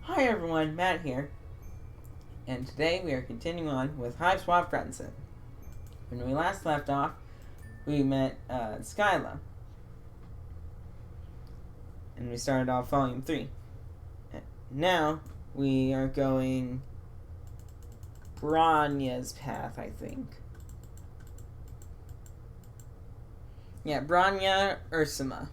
Hi everyone, Matt here, and today we are continuing on with HiveSwap FriendSim. When we last left off, we met Skyla, and we started off Volume 3. Now, we are going Bronya's path, I think. Yeah, Bronya Ursima.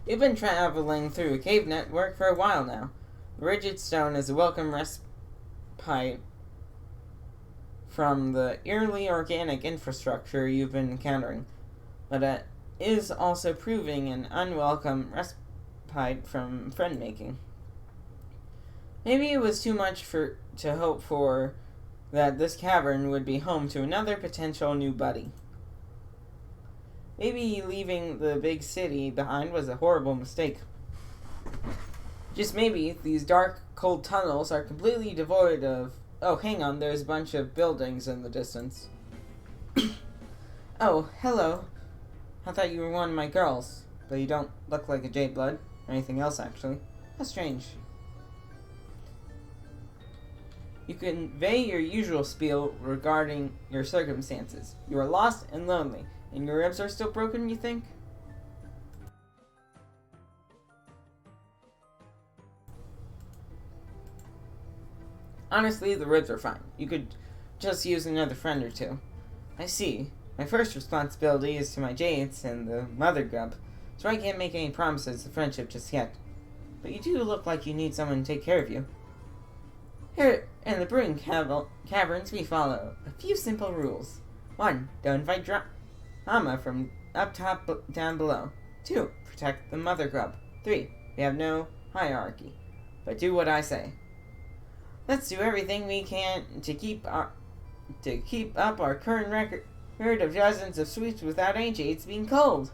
You've been traveling through a cave network for a while now. The rigid stone is a welcome respite from the eerily organic infrastructure you've been encountering, but it is also proving an unwelcome respite from friend-making. Maybe it was too much to hope for that this cavern would be home to another potential new buddy. Maybe leaving the big city behind was a horrible mistake. Just maybe these dark, cold tunnels are completely devoid of... Oh, hang on, there's a bunch of buildings in the distance. Oh, hello. I thought you were one of my girls, but you don't look like a J-Blood, or anything else, actually. How strange. You convey your usual spiel regarding your circumstances. You are lost and lonely. And your ribs are still broken, you think? Honestly, the ribs are fine. You could just use another friend or two. I see. My first responsibility is to my Jades and the mother grub, so I can't make any promises of friendship just yet. But you do look like you need someone to take care of you. Here in the brewing caverns, we follow a few simple rules. 1. Don't invite drama from up top down below. 2. Protect the mother grub. 3. We have no hierarchy, but do what I say. Let's do everything we can to keep up our current record of dozens of sweeps without any Jades being cold.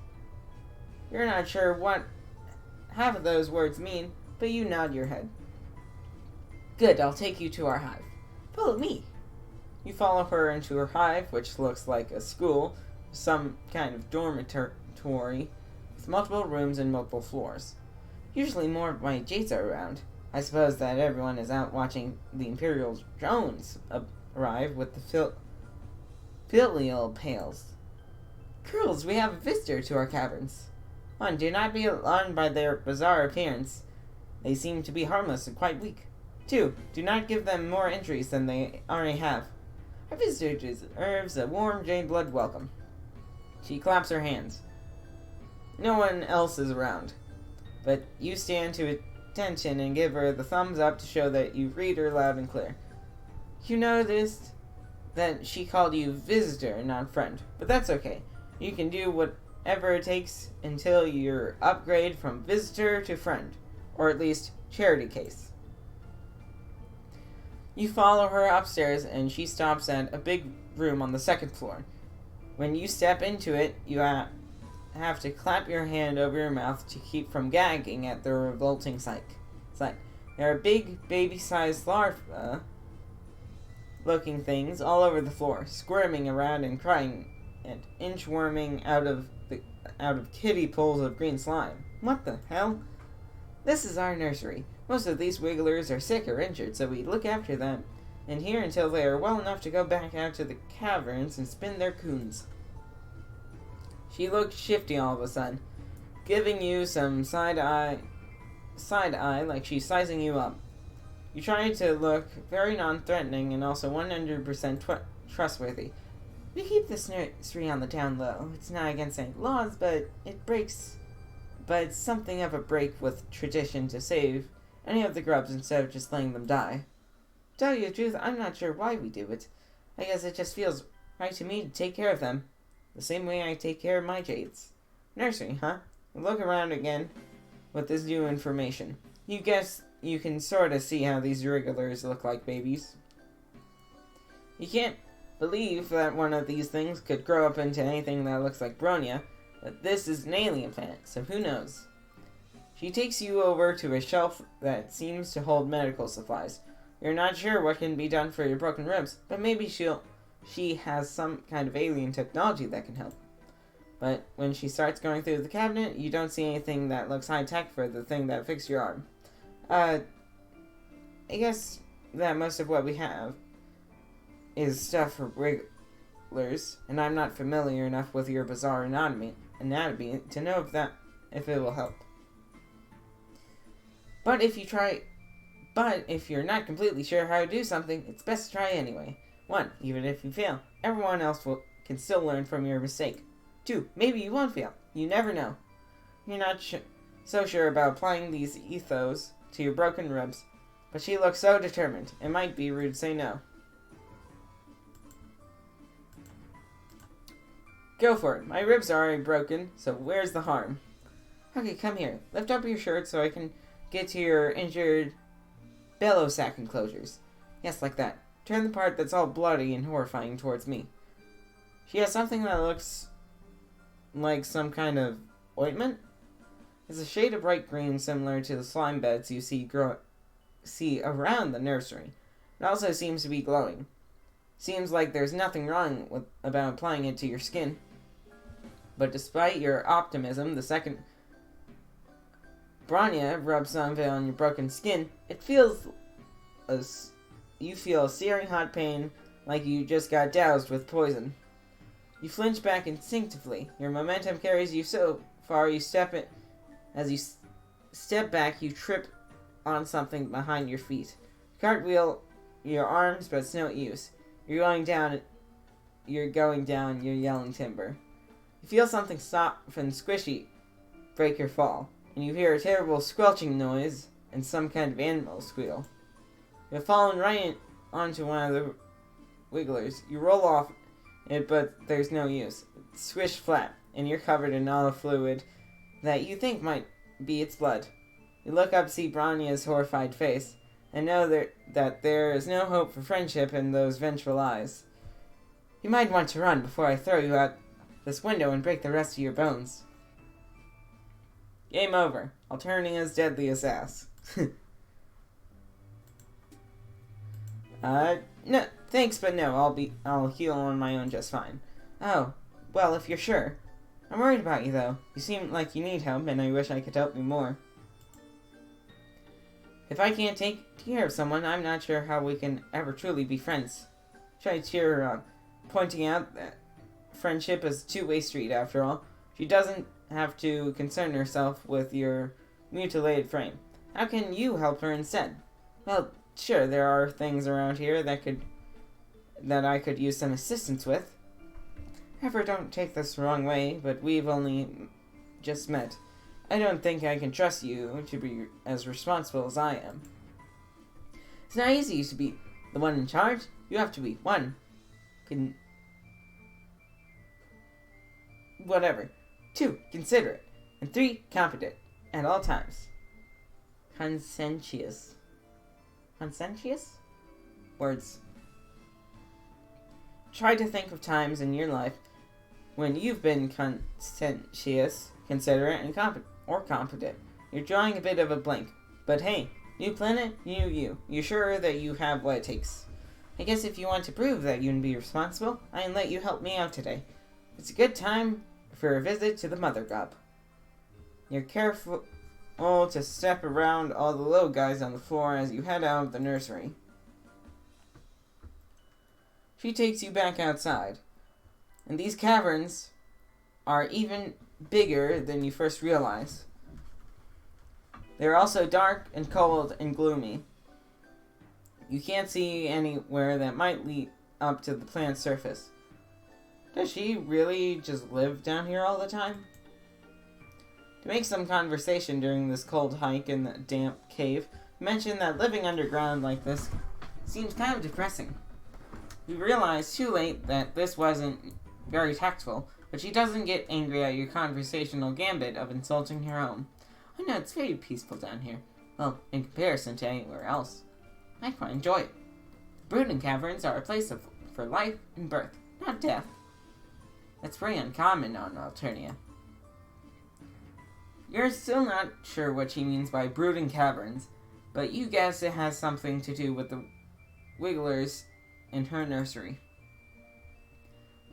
You're not sure what half of those words mean, but you nod your head. Good, I'll take you to our hive. Follow me. You follow her into her hive, which looks like a school, some kind of dormitory, with multiple rooms and multiple floors. Usually more of my Jades are around. I suppose that everyone is out watching the Imperial drones arrive with the filial pails. Girls, we have a visitor to our caverns. 1. Do not be alarmed by their bizarre appearance. They seem to be harmless and quite weak. 2. Do not give them more injuries than they already have. Our visitor deserves a warm J-Blood welcome. She claps her hands. No one else is around, but you stand to attention and give her the thumbs up to show that you read her loud and clear. You noticed that she called you visitor, not friend, but that's okay. You can do whatever it takes until you upgrade from visitor to friend, or at least charity case. You follow her upstairs and she stops at a big room on the 2nd floor. When you step into it, you have to clap your hand over your mouth to keep from gagging at the revolting sight. There are big, baby-sized larva-looking things all over the floor, squirming around and crying, and inchworming out of kiddie pools of green slime. What the hell? This is our nursery. Most of these wigglers are sick or injured, so we look after them in here until they are well enough to go back out to the caverns and spin their coons. She looked shifty all of a sudden, giving you some side eye like she's sizing you up. You try to look very non-threatening and also 100% trustworthy. We keep this nursery on the down low. It's not against any laws, but it's something of a break with tradition to save any of the grubs instead of just letting them die. To tell you the truth, I'm not sure why we do it. I guess it just feels right to me to take care of them, the same way I take care of my Jades. Nursery, huh? Look around again with this new information. You guess you can sort of see how these regulars look like babies. You can't believe that one of these things could grow up into anything that looks like Bronya, but this is an alien planet, so who knows? She takes you over to a shelf that seems to hold medical supplies. You're not sure what can be done for your broken ribs, but maybe she'll she has some kind of alien technology that can help. But when she starts going through the cabinet, you don't see anything that looks high-tech for the thing that fixed your arm. I guess that most of what we have is stuff for wrigglers, and I'm not familiar enough with your bizarre anatomy to know if it will help. But if you're not completely sure how to do something, it's best to try anyway. 1. Even if you fail, everyone else can still learn from your mistake. 2. Maybe you won't fail. You never know. You're not so sure about applying these ethos to your broken ribs, but she looks so determined. It might be rude to say no. Go for it. My ribs are already broken, so where's the harm? Okay, come here. Lift up your shirt so I can get to your injured bellow sack enclosures. Yes, like that. Turn the part that's all bloody and horrifying towards me. She has something that looks like some kind of ointment. It's a shade of bright green similar to the slime beds you see around the nursery. It also seems to be glowing. Seems like there's nothing wrong about applying it to your skin. But despite your optimism, the second Branya rubs some of it on your broken skin, you feel a searing hot pain like you just got doused with poison. You flinch back instinctively. Your momentum carries you so far as you step back, you trip on something behind your feet. Cartwheel your arms, but it's no use. You're going down, you're yelling timber. You feel something soft and squishy break your fall, and you hear a terrible squelching noise and some kind of animal squeal. You have fallen right onto one of the wigglers. You roll off it, but there's no use. It's squished flat, and you're covered in all the fluid that you think might be its blood. You look up to see Branya's horrified face, and know that there is no hope for friendship in those vengeful eyes. You might want to run before I throw you out this window and break the rest of your bones. Game over. Alternatia's deadliest ass. No, thanks, but no, I'll heal on my own just fine. Oh, well, if you're sure. I'm worried about you, though. You seem like you need help, and I wish I could help you more. If I can't take care of someone, I'm not sure how we can ever truly be friends. Try to cheer her up, pointing out that friendship is a two-way street, after all. She doesn't have to concern herself with your mutilated frame. How can you help her instead? Well, sure, there are things around here that I could use some assistance with. However, don't take this the wrong way, but we've only just met. I don't think I can trust you to be as responsible as I am. It's not easy to be the one in charge. You have to be 1. Whatever. 2. Considerate. And 3. Competent. At all times. Conscientious. Conscientious? Words. Try to think of times in your life when you've been conscientious, considerate, and competent. You're drawing a bit of a blank. But hey, new planet, new you. You're sure that you have what it takes. I guess if you want to prove that you can be responsible, I can let you help me out today. It's a good time for a visit to the Mother Gob. You're careful to step around all the little guys on the floor as you head out of the nursery. She takes you back outside. And these caverns are even bigger than you first realize. They're also dark and cold and gloomy. You can't see anywhere that might lead up to the planet's surface. Does she really just live down here all the time? To make some conversation during this cold hike in the damp cave, mention that living underground like this seems kind of depressing. You realize too late that this wasn't very tactful, but she doesn't get angry at your conversational gambit of insulting her home. Oh no, it's very peaceful down here. Well, in comparison to anywhere else. I quite enjoy it. The brooding caverns are a place for life and birth, not death. That's pretty uncommon on Alternia. You're still not sure what she means by brooding caverns, but you guess it has something to do with the wigglers in her nursery.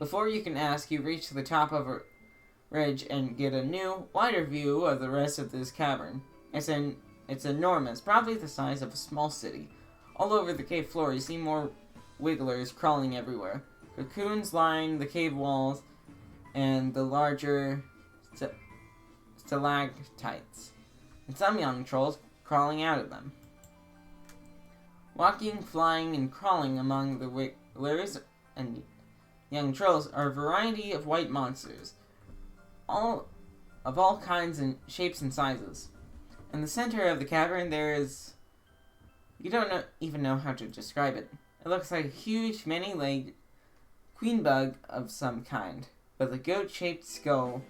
Before you can ask, you reach the top of a ridge and get a new, wider view of the rest of this cavern. It's enormous, probably the size of a small city. All over the cave floor, you see more wigglers crawling everywhere. Cocoons line the cave walls and the larger stalactites, and some young trolls crawling out of them. Walking, flying, and crawling among the wigglers and young trolls are a variety of white monsters, all of all kinds and shapes and sizes. In the center of the cavern, there is... You don't even know how to describe it. It looks like a huge, many-legged queen bug of some kind, with a goat-shaped skull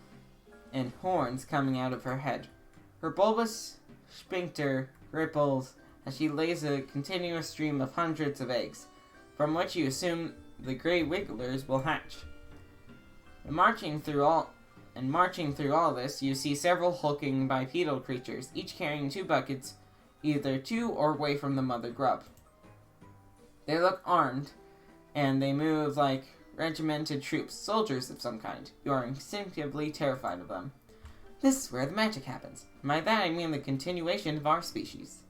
and horns coming out of her head. Her bulbous sphincter ripples as she lays a continuous stream of hundreds of eggs, from which you assume the gray wigglers will hatch. And marching through all this, you see several hulking bipedal creatures, each carrying 2 buckets, either to or away from the mother grub. They look armed, and they move like regimented troops, soldiers of some kind. You are instinctively terrified of them. This is where the magic happens. And by that I mean the continuation of our species.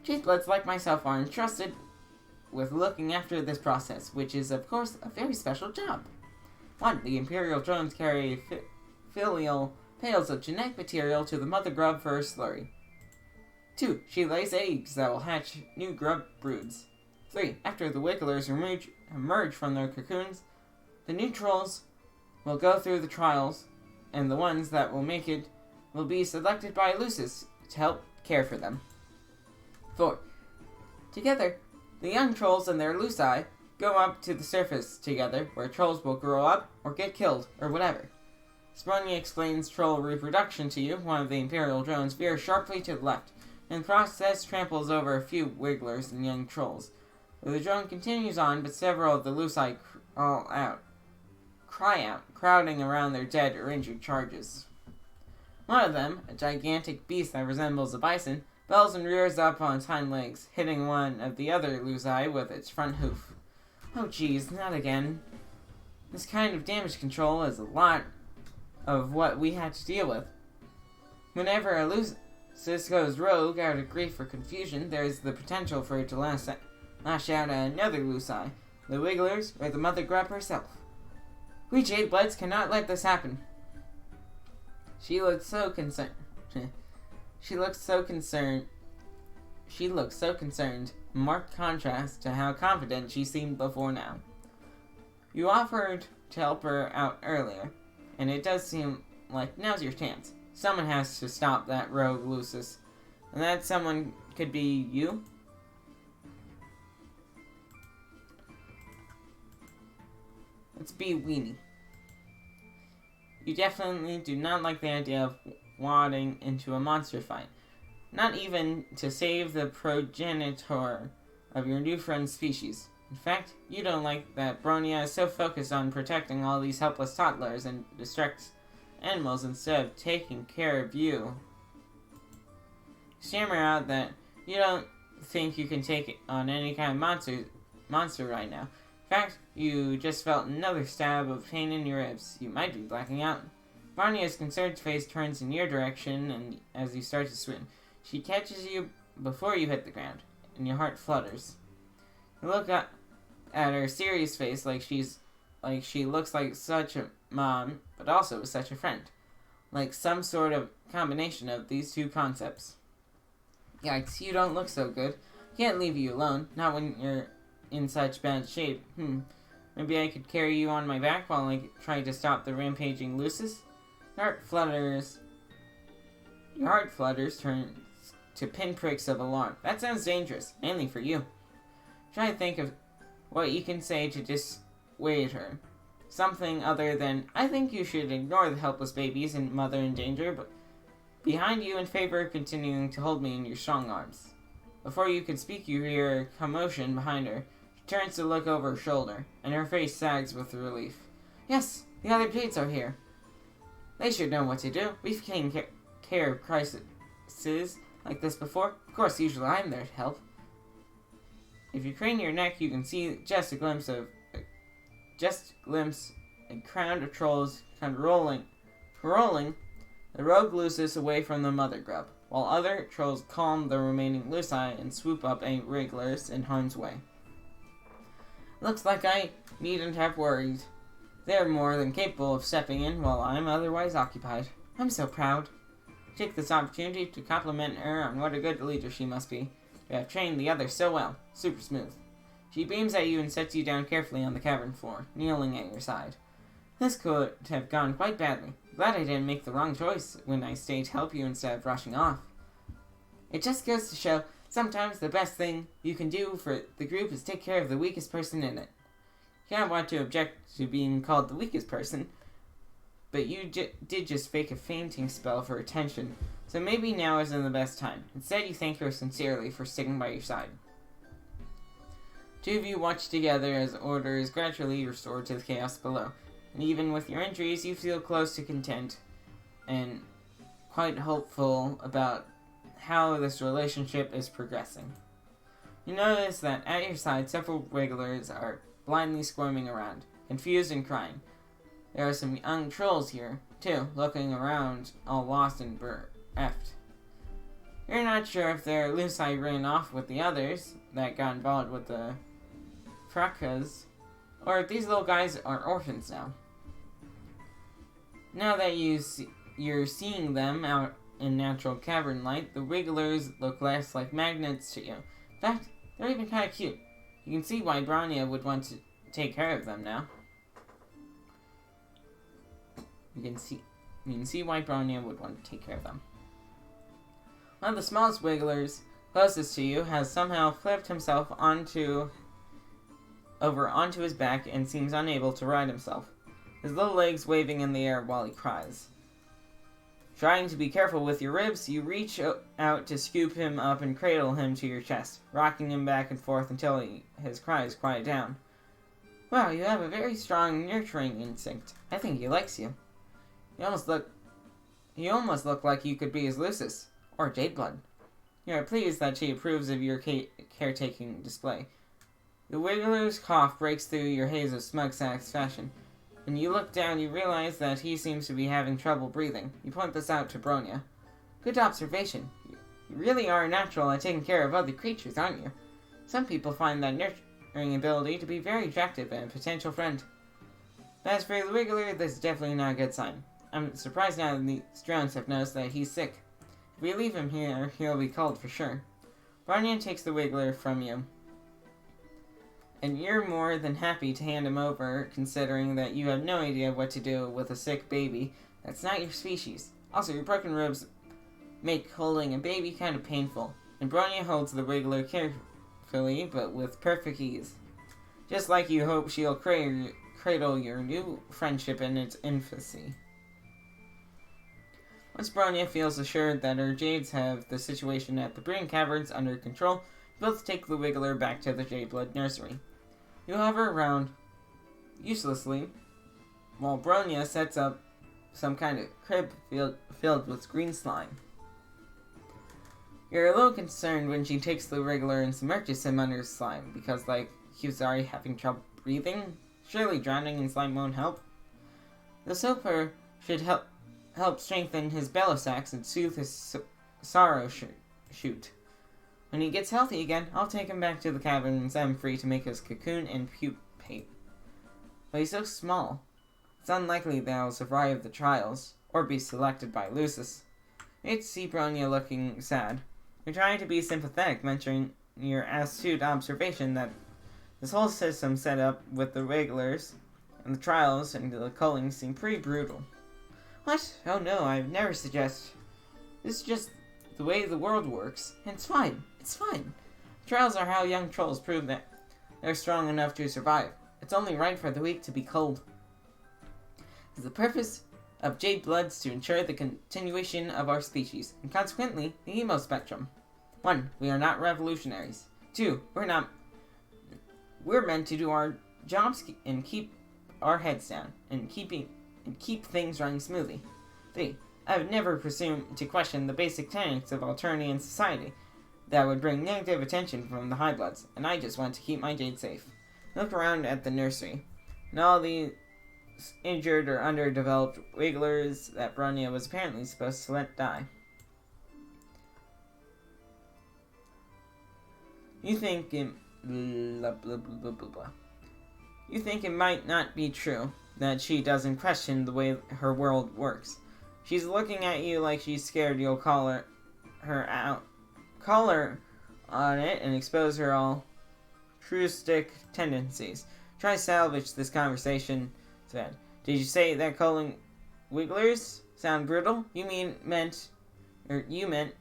Chasebloods like myself are entrusted with looking after this process, which is, of course, a very special job. 1. The Imperial drones carry filial pails of genetic material to the mother grub for her slurry. 2. She lays eggs that will hatch new grub broods. 3. After the wigglers emerge from their cocoons, the new trolls will go through the trials, and the ones that will make it will be selected by Lucis to help care for them. 4. Together, the young trolls and their Luci go up to the surface together, where trolls will grow up, or get killed, or whatever. Spronia explains troll reproduction to you. One of the Imperial drones veers sharply to the left, and in the process tramples over a few wigglers and young trolls. The drone continues on, but several of the Luci cry out, crowding around their dead or injured charges. One of them, a gigantic beast that resembles a bison, bells and rears up on its hind legs, hitting one of the other Luci with its front hoof. Oh geez, not again. This kind of damage control is a lot of what we had to deal with. Whenever a Lucis goes rogue out of grief or confusion, there is the potential for it to lash out at another Luci, the Wigglers, or the Mother Grub herself. We Jadebloods cannot let this happen. She looked so concerned. She looked so concerned, marked contrast to how confident she seemed before now. You offered to help her out earlier, and it does seem like now's your chance. Someone has to stop that rogue Lucis, and that someone could be you? Let's be weenie. You definitely do not like the idea of wading into a monster fight. Not even to save the progenitor of your new friend's species. In fact, you don't like that Bronia is so focused on protecting all these helpless toddlers and distracts animals instead of taking care of you. Stammer out that you don't think you can take on any kind of monster right now. In fact, you just felt another stab of pain in your ribs. You might be blacking out. Barnia's concerned face turns in your direction, and as you start to swim, she catches you before you hit the ground, and your heart flutters. You look up at her serious face like she looks like such a mom, but also such a friend. Like some sort of combination of these two concepts. Yikes, you don't look so good. Can't leave you alone, not when you're in such bad shape. Maybe I could carry you on my back while I try to stop the rampaging Lucis? Your heart flutters, turns to pinpricks of alarm. That sounds dangerous, mainly for you. Try to think of what you can say to dissuade her. Something other than, I think you should ignore the helpless babies and mother in danger, but behind you in favor of continuing to hold me in your strong arms. Before you can speak, you hear a commotion behind her. She turns to look over her shoulder, and her face sags with relief. Yes, the other Jades are here. They should know what to do. We've taken care of crises like this before. Of course, usually I'm there to help. If you crane your neck, you can see just a glimpse a crowd of trolls paroling the rogue Lucis away from the mother grub, while other trolls calm the remaining Luci and swoop up any wrigglers in harm's way. Looks like I needn't have worried. They're more than capable of stepping in while I'm otherwise occupied. I'm so proud. Take this opportunity to compliment her on what a good leader she must be, to have trained the others so well. Super smooth. She beams at you and sets you down carefully on the cavern floor, kneeling at your side. This could have gone quite badly. Glad I didn't make the wrong choice when I stayed to help you instead of rushing off. It just goes to show, sometimes the best thing you can do for the group is take care of the weakest person in it. You can't want to object to being called the weakest person, but you did just fake a fainting spell for attention, so maybe now isn't the best time. Instead, you thank her sincerely for sticking by your side. Two of you watch together as order is gradually restored to the chaos below, and even with your injuries, you feel close to content and quite hopeful about how this relationship is progressing. You notice that at your side, several wigglers are blindly squirming around, confused and crying. There are some young trolls here, too, looking around, all lost and bereft. You're not sure if their Luci ran off with the others that got involved with the fracas, or if these little guys are orphans now. Now that you're seeing them out in natural cavern light, the wigglers look less like magnets to you. In fact, they're even kind of cute. You can see why Bronya would want to take care of them now. You can see why Bronya would want to take care of them. One of the smallest wigglers closest to you has somehow flipped himself over onto his back and seems unable to ride himself, his little legs waving in the air while he cries. Trying to be careful with your ribs, you reach out to scoop him up and cradle him to your chest, rocking him back and forth until his cries quiet down. Wow, you have a very strong nurturing instinct. I think he likes you. You almost look like you could be his Lucis, or Jadeblood. You are pleased that she approves of your caretaking display. The wiggler's cough breaks through your haze of smug satisfaction. When you look down, you realize that he seems to be having trouble breathing. You point this out to Bronya. Good observation. You really are natural at taking care of other creatures, aren't you? Some people find that nurturing ability to be very attractive and a potential friend. But as for the wiggler, this is definitely not a good sign. I'm surprised now that the drones have noticed that he's sick. If we leave him here, he'll be called for sure. Bronya takes the wiggler from you, and you're more than happy to hand him over, considering that you have no idea what to do with a sick baby that's not your species. Also, your broken ribs make holding a baby kind of painful, and Bronya holds the wiggler carefully, but with perfect ease. Just like you hope she'll cradle your new friendship in its infancy. Once Bronya feels assured that her Jades have the situation at the breeding caverns under control, both take the wiggler back to the Jadeblood nursery. You hover around uselessly while Bronya sets up some kind of crib filled with green slime. You're a little concerned when she takes the wiggler and submerges him under slime because, he was already having trouble breathing. Surely drowning in slime won't help. The soaper should help strengthen his bellow sacs and soothe his sorrow shoot. When he gets healthy again, I'll take him back to the cavern and set him free to make his cocoon and pupate. But he's so small, it's unlikely that he'll survive the trials, or be selected by Lucis. It's see Bronya looking sad. You're trying to be sympathetic, mentioning your astute observation that this whole system set up with the wigglers, and the trials and the culling seem pretty brutal. What? Oh no, I would never suggest. This is just the way the world works, and it's fine. It's fine. Trials are how young trolls prove that they're strong enough to survive. It's only right for the weak to be culled. It's the purpose of Jadebloods to ensure the continuation of our species, and consequently, the emo spectrum. 1. We are not revolutionaries. 2. We're meant to do our jobs and keep our heads down, and keep things running smoothly. 3. I would never presume to question the basic tenets of Alternian society that would bring negative attention from the Highbloods, and I just want to keep my Jade safe. Look around at the nursery, and all these injured or underdeveloped wigglers that Bronya was apparently supposed to let die. You think it... blah, blah, blah, blah, blah. You think it might not be true that she doesn't question the way her world works. She's looking at you like she's scared you'll call her out. Call her on it and expose her altruistic tendencies. Try to salvage this conversation. Said, did you say that calling wigglers sound brutal? You meant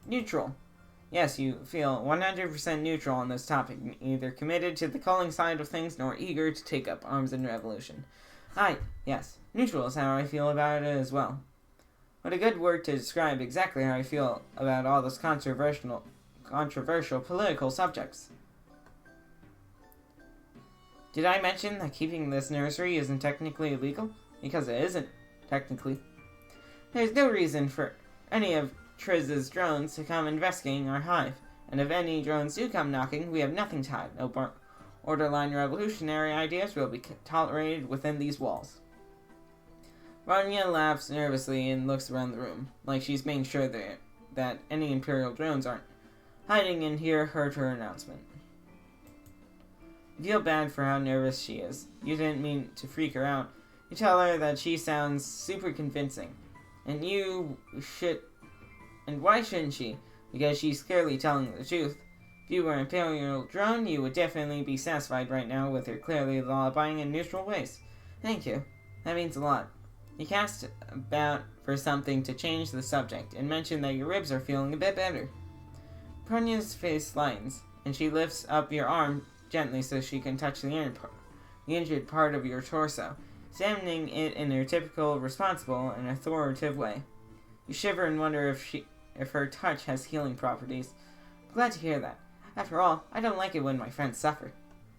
neutral. Yes, you feel 100% neutral on this topic, neither committed to the culling side of things nor eager to take up arms in revolution. Yes, neutral is how I feel about it as well. What a good word to describe exactly how I feel about all those controversial political subjects. Did I mention that keeping this nursery isn't technically illegal? Because it isn't, technically. There's no reason for any of Triz's drones to come investigating our hive, and if any drones do come knocking, we have nothing to hide. No borderline revolutionary ideas will be tolerated within these walls. Bronya laughs nervously and looks around the room, like she's making sure that any Imperial drones aren't hiding in here heard her announcement. You feel bad for how nervous she is. You didn't mean to freak her out. You tell her that she sounds super convincing. And why shouldn't she? Because she's clearly telling the truth. If you were an Imperial drone, you would definitely be satisfied right now with her clearly law-abiding and neutral ways. Thank you. That means a lot. You cast about for something to change the subject, and mention that your ribs are feeling a bit better. Bronya's face lightens, and she lifts up your arm gently so she can touch the injured part of your torso, examining it in her typical, responsible, and authoritative way. You shiver and wonder if her touch has healing properties. I'm glad to hear that. After all, I don't like it when my friends suffer.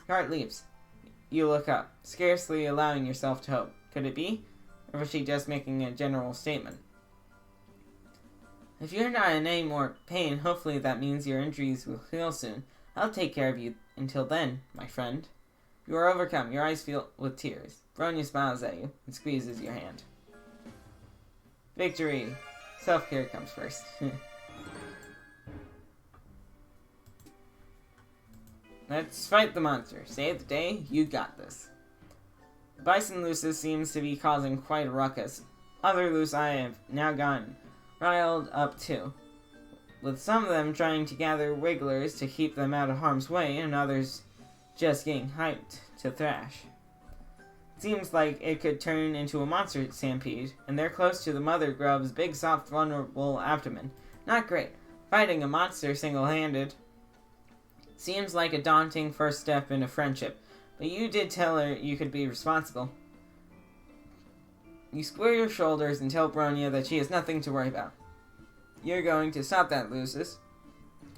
Your heart leaps. You look up, scarcely allowing yourself to hope. Could it be? Or was she just making a general statement? If you're not in any more pain, hopefully that means your injuries will heal soon. I'll take care of you until then, my friend. You are overcome, your eyes fill with tears. Bronya smiles at you and squeezes your hand. Victory! Self-care comes first. Let's fight the monster. Save the day, you got this. Bison Lucis seems to be causing quite a ruckus. Other Lucii have now gotten riled up too, with some of them trying to gather wigglers to keep them out of harm's way, and others just getting hyped to thrash. It seems like it could turn into a monster stampede, and they're close to the mother grub's big, soft, vulnerable abdomen. Not great. Fighting a monster single-handed seems like a daunting first step in a friendship, but you did tell her you could be responsible. You square your shoulders and tell Bronya that she has nothing to worry about. You're going to stop that, Lucis.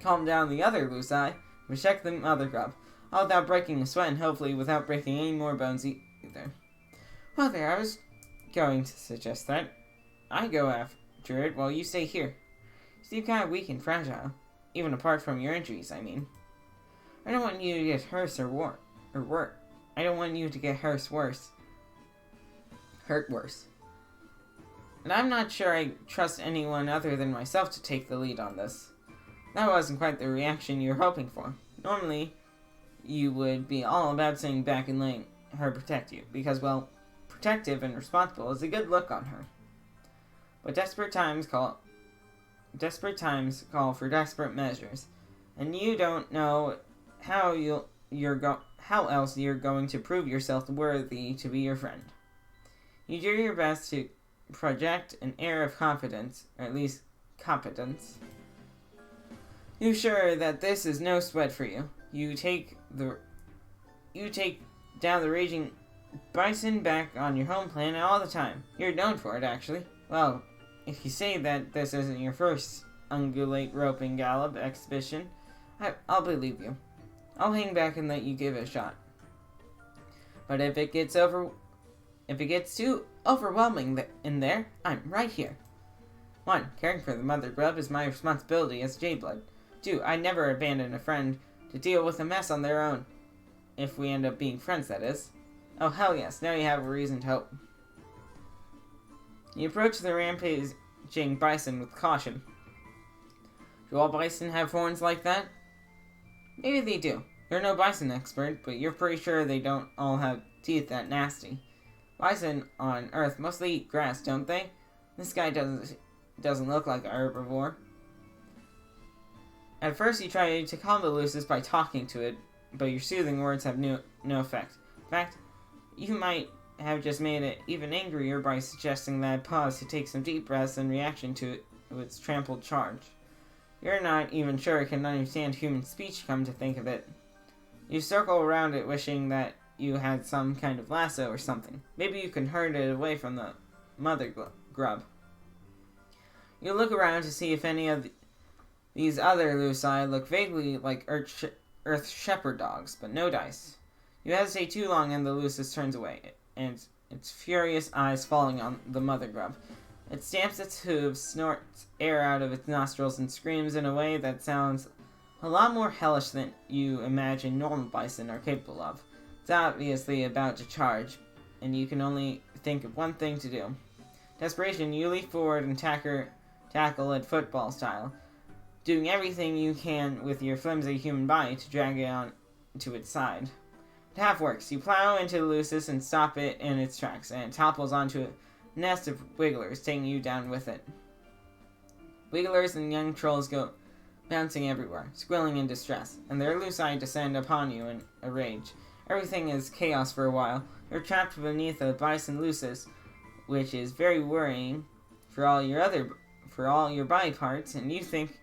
Calm down the other Lucii, and check the mother grub, all without breaking a sweat and hopefully without breaking any more bones either. Well there, I was going to suggest that I go after it while you stay here. You seem kind of weak and fragile, even apart from your injuries, I mean. I don't want you to get hurt or worse. I don't want you to get hurt worse. And I'm not sure I trust anyone other than myself to take the lead on this. That wasn't quite the reaction you were hoping for. Normally, you would be all about sitting back and letting her protect you, because, well, protective and responsible is a good look on her. But desperate times call for desperate measures, and you don't know how else you're going to prove yourself worthy to be your friend. You do your best to project an air of confidence, or at least competence. You're sure that this is no sweat for you. You take down the raging bison back on your home planet all the time. You're known for it, actually. Well, if you say that this isn't your first ungulate roping gallop exhibition, I'll believe you. I'll hang back and let you give it a shot. But if it gets too overwhelming in there, I'm right here. 1. Caring for the mother grub is my responsibility as J-Blood. 2. I never abandon a friend to deal with a mess on their own. If we end up being friends, that is. Oh, hell yes, now you have a reason to hope. You approach the rampaging bison with caution. Do all bison have horns like that? Maybe they do. You're no bison expert, but you're pretty sure they don't all have teeth that nasty. Bison on Earth mostly eat grass, don't they? This guy doesn't look like a herbivore. At first you try to calm the Lucis by talking to it, but your soothing words have no effect. In fact, you might have just made it even angrier by suggesting that it pause to take some deep breaths in reaction to its trampled charge. You're not even sure it can understand human speech, come to think of it. You circle around it wishing that you had some kind of lasso or something. Maybe you can herd it away from the mother grub. You look around to see if any of these other Luci look vaguely like Earth shepherd dogs, but no dice. You hesitate too long and the Lucis turns away, and its furious eyes falling on the mother grub. It stamps its hooves, snorts air out of its nostrils, and screams in a way that sounds a lot more hellish than you imagine normal bison are capable of. It's obviously about to charge, and you can only think of one thing to do. Desperation, you leap forward and tackle it football style, doing everything you can with your flimsy human body to drag it on to its side. It half works. You plow into the Lucis and stop it in its tracks, and it topples onto a nest of wigglers, taking you down with it. Wigglers and young trolls go bouncing everywhere, squealing in distress, and their Luci descend upon you in a rage. Everything is chaos for a while. You're trapped beneath a bison Lucis, which is very worrying for all your body parts, and you think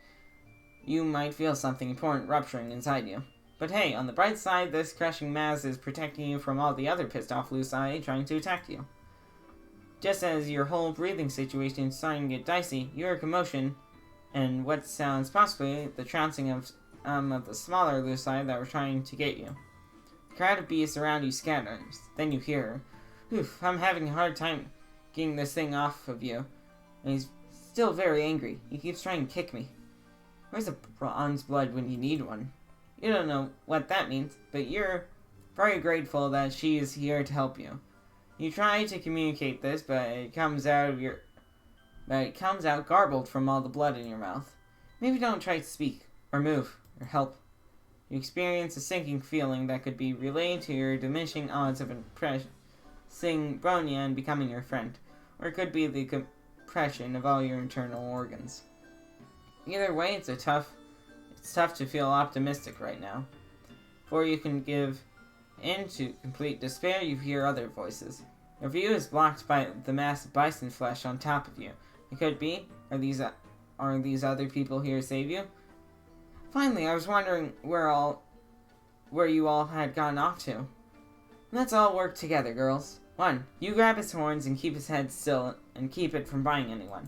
you might feel something important rupturing inside you. But hey, on the bright side, this crushing mass is protecting you from all the other pissed off Luci trying to attack you. Just as your whole breathing situation is starting to get dicey, you hear a commotion and what sounds possibly the trouncing of the smaller Luci that were trying to get you. The crowd of beasts around you scatters. Then you hear her. Oof, I'm having a hard time getting this thing off of you. And he's still very angry. He keeps trying to kick me. Where's a bronze blood when you need one? You don't know what that means, but you're very grateful that she is here to help you. You try to communicate this, but it comes out garbled from all the blood in your mouth. Maybe don't try to speak, or move, or help. You experience a sinking feeling that could be related to your diminishing odds of impressing Bronya and becoming your friend, or it could be the compression of all your internal organs. Either way, it's tough to feel optimistic right now. Before you can give in to complete despair, you hear other voices. Your view is blocked by the mass of bison flesh on top of you. It could be, are these other people here to save you? Finally, I was wondering where you all had gone off to. Let's all work together, girls. 1. You grab his horns and keep his head still and keep it from biting anyone.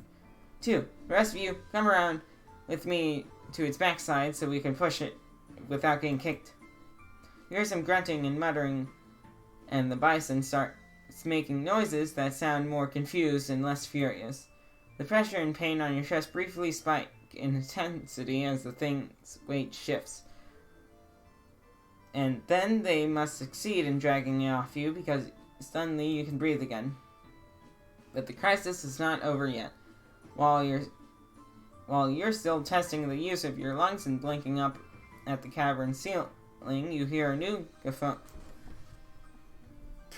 2. The rest of you, come around with me to its backside so we can push it without getting kicked. You hear some grunting and muttering, and the bison starts making noises that sound more confused and less furious. The pressure and pain on your chest briefly spike in intensity as the thing's weight shifts. And then they must succeed in dragging it off you because suddenly you can breathe again. But the crisis is not over yet. While you're still testing the use of your lungs and blinking up at the cavern ceiling, you hear a new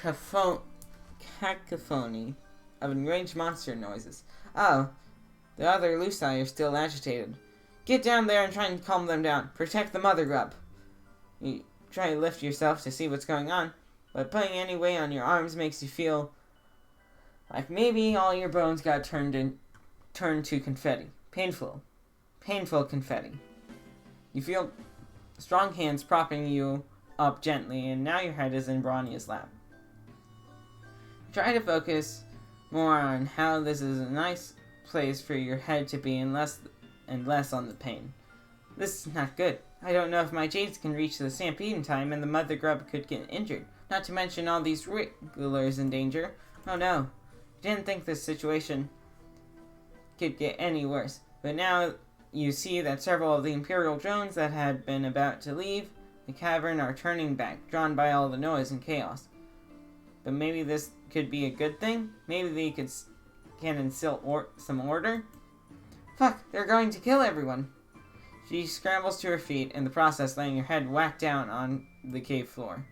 cacophony of enraged monster noises. Oh, the other Luci are still agitated. Get down there and try and calm them down. Protect the mother grub. You try to lift yourself to see what's going on, but putting any weight on your arms makes you feel like maybe all your bones got turned to confetti. Painful confetti. You feel strong hands propping you up gently, and now your head is in Bronya's lap. Try to focus more on how this is a nice place for your head to be and less on the pain. This is not good. I don't know if my jades can reach the stampede in time and the mother grub could get injured. Not to mention all these wigglers in danger. Oh no. Didn't think this situation could get any worse. But now you see that several of the Imperial drones that had been about to leave the cavern are turning back, drawn by all the noise and chaos. But maybe this could be a good thing? Maybe they could can instill some order? Fuck, they're going to kill everyone. She scrambles to her feet, in the process letting her head whack down on the cave floor.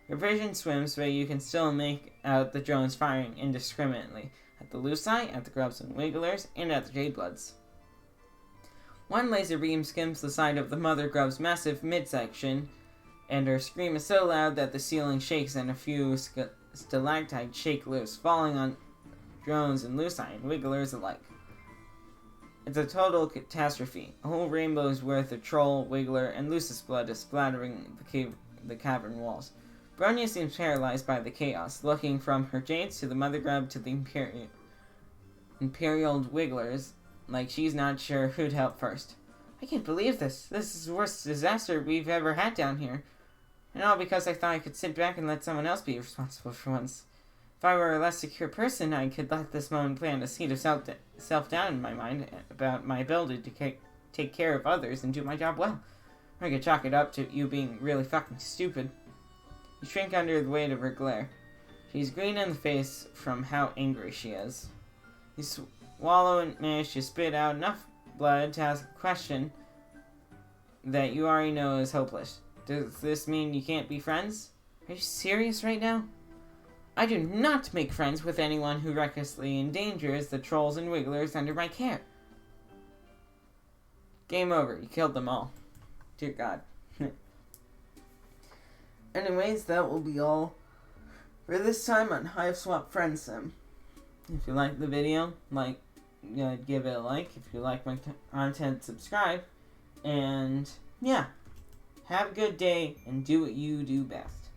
Your vision swims, but you can still make out the drones firing indiscriminately at the Lucii, at the Grubs and Wigglers, and at the Jadebloods. One laser beam skims the side of the Mother Grub's massive midsection, and her scream is so loud that the ceiling shakes and a few stalactites shake loose, falling on drones and Lucii and Wigglers alike. It's a total catastrophe. A whole rainbow's worth of troll, Wiggler, and Lucis blood is splattering the cavern walls. Bronya seems paralyzed by the chaos, looking from her Jades to the Mother Grub to the Imperial Wigglers, like she's not sure who'd help first. I can't believe this. This is the worst disaster we've ever had down here. And all because I thought I could sit back and let someone else be responsible for once. If I were a less secure person, I could let this moment plant a seed of self-doubt in my mind about my ability to take care of others and do my job well. Or I could chalk it up to you being really fucking stupid. You shrink under the weight of her glare. She's green in the face from how angry she is. You swallow and manage to spit out enough blood to ask a question that you already know is hopeless. Does this mean you can't be friends? Are you serious right now? I do not make friends with anyone who recklessly endangers the trolls and wigglers under my care. Game over. You killed them all. Dear God. Anyways, that will be all for this time on HiveSwap FriendSim. If you like the video, give it a like. If you like my content, subscribe. And yeah, have a good day and do what you do best.